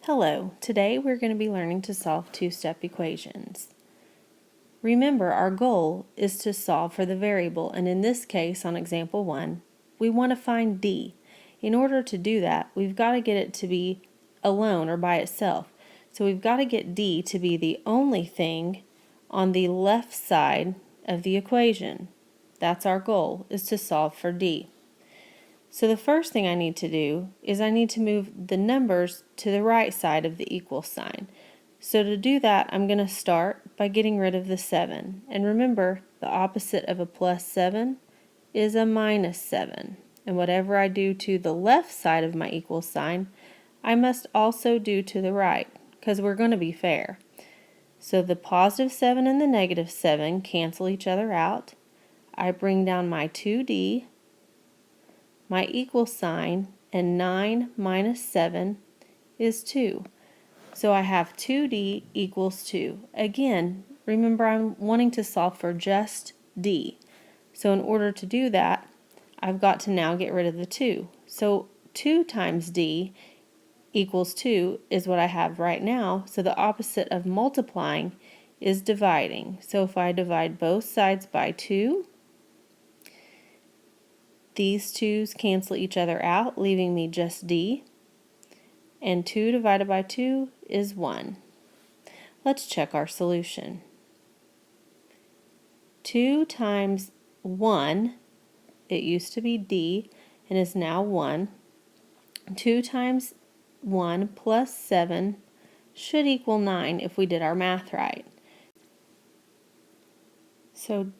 Hello, today we're going to be learning to solve two-step equations. Remember, our goal is to solve for the variable, and in this case, on example 1, we want to find d. In order to do that, we've got to get it to be alone or by itself. So we've got to get d to be the only thing on the left side of the equation. That's our goal, is to solve for d. So the first thing I need to do is I need to move the numbers to the right side of the equal sign. So to do that, I'm going to start by getting rid of the 7. And remember, the opposite of a plus 7 is a minus 7. And whatever I do to the left side of my equal sign, I must also do to the right, because we're going to be fair. So the positive 7 and the negative 7 cancel each other out. I bring down my 2d, my equal sign, and 9 minus 7 is 2. So I have 2d equals 2. Again, remember I'm wanting to solve for just d. So in order to do that, I've got to now get rid of the 2. So 2 times d equals 2 is what I have right now. So the opposite of multiplying is dividing. So if I divide both sides by 2, these 2's cancel each other out, leaving me just d. And 2 divided by 2 is 1. Let's check our solution. 2 times 1, it used to be d, and is now 1. 2 times 1 plus 7 should equal 9 if we did our math right. So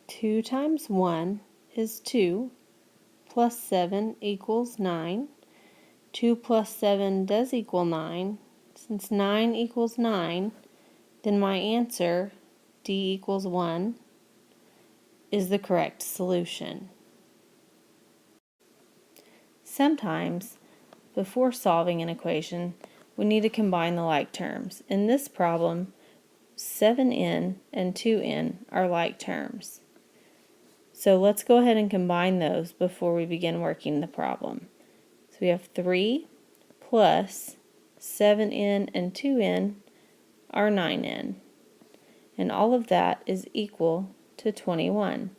2 times 1 is 2, plus 7 equals 9. 2 plus 7 does equal 9. Since 9 equals 9, then my answer, d equals 1, is the correct solution. Sometimes, before solving an equation, we need to combine the like terms. In this problem, 7n and 2n are like terms. So let's go ahead and combine those before we begin working the problem. So we have 3 plus 7n and 2n are 9n. And all of that is equal to 21.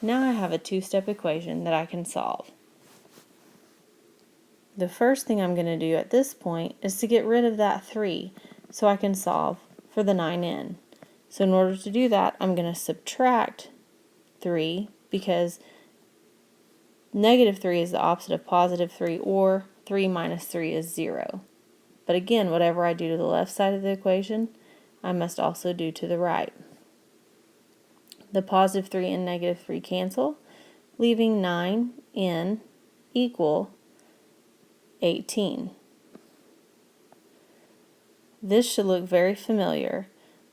Now I have a two-step equation that I can solve. The first thing I'm going to do at this point is to get rid of that 3 so I can solve for the 9n. So in order to do that, I'm going to subtract 3 because negative 3 is the opposite of positive 3, or 3 minus 3 is 0. But again, whatever I do to the left side of the equation, I must also do to the right. The positive 3 and negative 3 cancel, leaving 9n equal 18. This should look very familiar.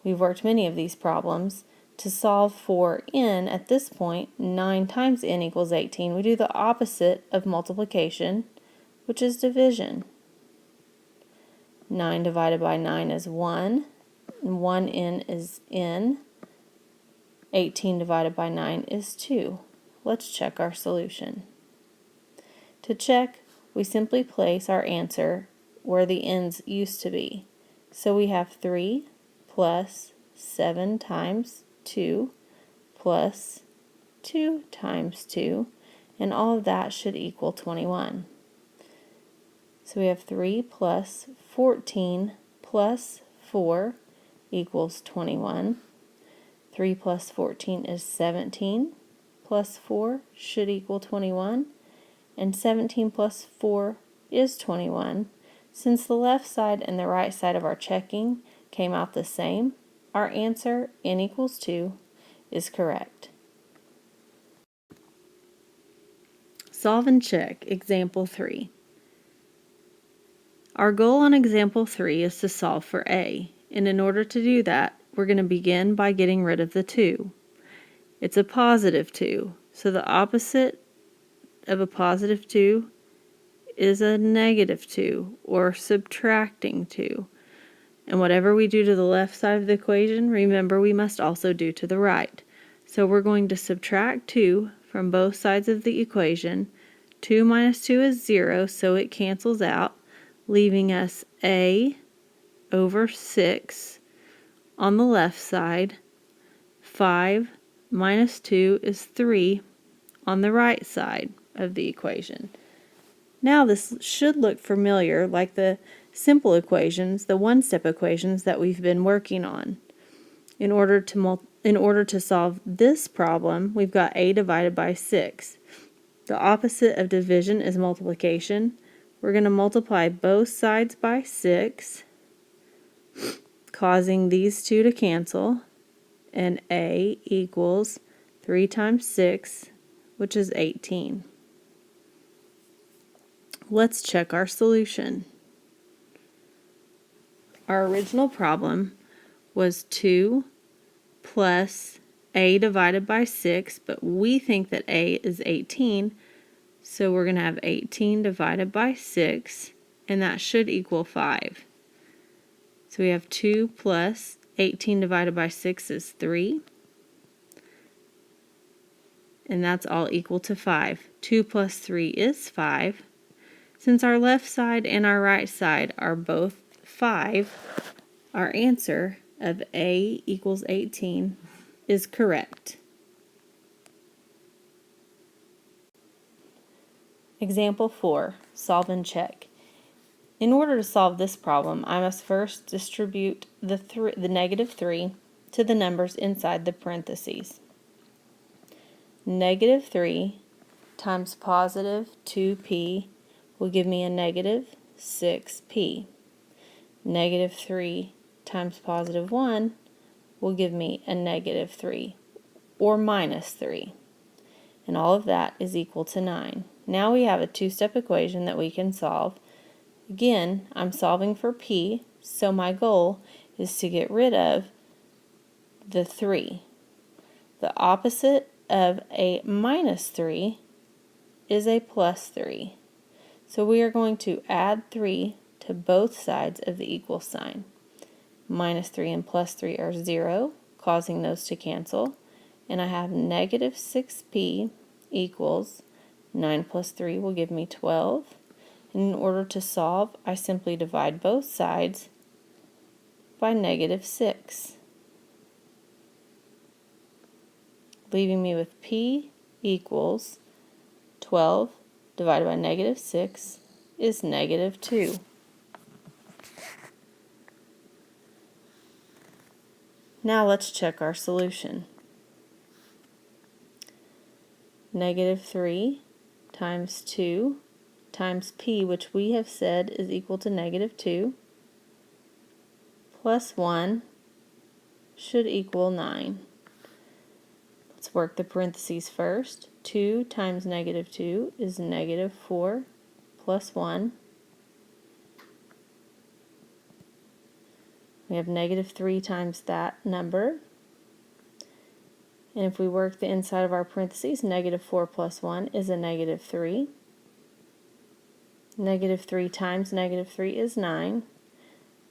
We've worked many of these problems. To solve for n at this point, 9 times n equals 18. We do the opposite of multiplication, which is division. 9 divided by 9 is 1, and 1n is n. 18 divided by 9 is 2. Let's check our solution. To check, we simply place our answer where the n's used to be. So we have 3 plus 7 times 2 plus 2 times 2, and all of that should equal 21. So we have 3 plus 14 plus 4 equals 21. 3 plus 14 is 17, plus 4 should equal 21, and 17 plus 4 is 21. Since the left side and the right side of our checking came out the same, our answer, n equals 2, is correct. Solve and check, example 3. Our goal on example 3 is to solve for a, and in order to do that, we're going to begin by getting rid of the 2. It's a positive 2, so the opposite of a positive 2 is a negative 2, or subtracting 2. And whatever we do to the left side of the equation, remember we must also do to the right. So we're going to subtract 2 from both sides of the equation 2 minus 2 is 0, so it cancels out, leaving us a over 6 on the left side. 5 minus 2 is 3 on the right side of the equation. Now this should look familiar, like the simple equations, the one-step equations that we've been working on. In order to solve this problem, we've got a divided by 6. The opposite of division is multiplication. We're going to multiply both sides by 6, causing these two to cancel, and a equals 3 times 6, which is 18. Let's check our solution. Our original problem was 2 plus a divided by 6, but we think that a is 18, so we're going to have 18 divided by 6, and that should equal 5. So we have 2 plus 18 divided by 6 is 3, and that's all equal to 5. 2 plus 3 is 5. Since our left side and our right side are both 5, our answer of a equals 18 is correct. Example 4, solve and check. In order to solve this problem, I must first distribute the negative 3 to the numbers inside the parentheses. Negative 3 times positive 2p will give me a negative 6p. Negative 3 times positive 1 will give me a negative 3, or minus 3. And all of that is equal to 9. Now we have a two-step equation that we can solve. Again, I'm solving for p, so my goal is to get rid of the 3. The opposite of a minus 3 is a plus 3. So we are going to add 3 to both sides of the equal sign. Minus 3 and plus 3 are 0, causing those to cancel. And I have negative 6p equals 9 plus 3 will give me 12. And in order to solve, I simply divide both sides by negative 6, leaving me with p equals 12 divided by negative 6 is negative 2. Now let's check our solution. Negative 3 times 2 times p, which we have said is equal to negative 2, plus 1 should equal 9. Let's work the parentheses first. 2 times negative 2 is negative 4 plus 1. We have negative 3 times that number. And if we work the inside of our parentheses, negative 4 plus 1 is a negative 3. Negative 3 times negative 3 is 9.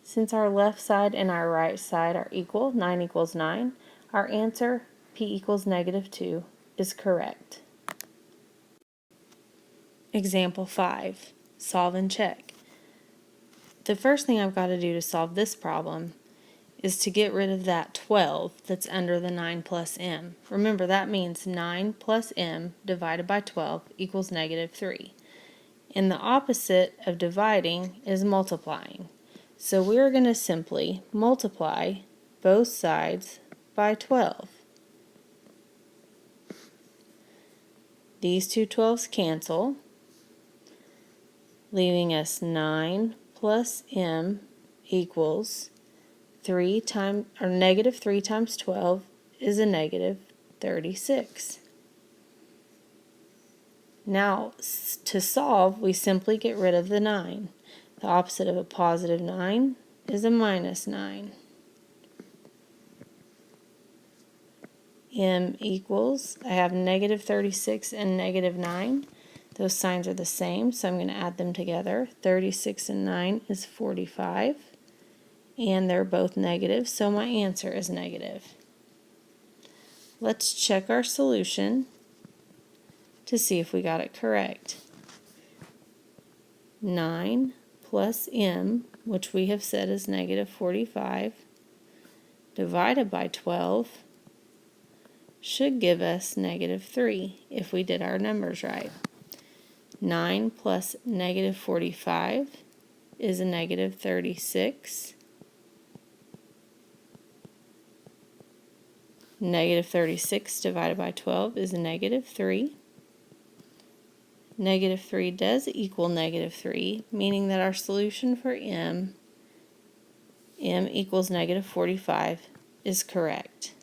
Since our left side and our right side are equal, 9 equals 9, our answer, p equals negative 2, is correct. Example 5, solve and check. The first thing I've got to do to solve this problem is to get rid of that 12 that's under the 9 plus m. Remember, that means 9 plus m divided by 12 equals negative 3. And the opposite of dividing is multiplying. So we're going to simply multiply both sides by 12. These two 12s cancel, leaving us 9 plus m equals 3 times, or negative 3 times 12 is a negative 36. Now, to solve, we simply get rid of the 9. The opposite of a positive 9 is a minus 9. M equals, I have negative 36 and negative 9. Those signs are the same, so I'm going to add them together. 36 and 9 is 45. And they're both negative, so my answer is negative. Let's check our solution to see if we got it correct. 9 plus m, which we have said is negative 45, divided by 12 should give us negative 3 if we did our numbers right. 9 plus negative 45 is a negative 36. Negative 36 divided by 12 is a negative 3. Negative 3 does equal negative 3, meaning that our solution for m equals negative 45, is correct.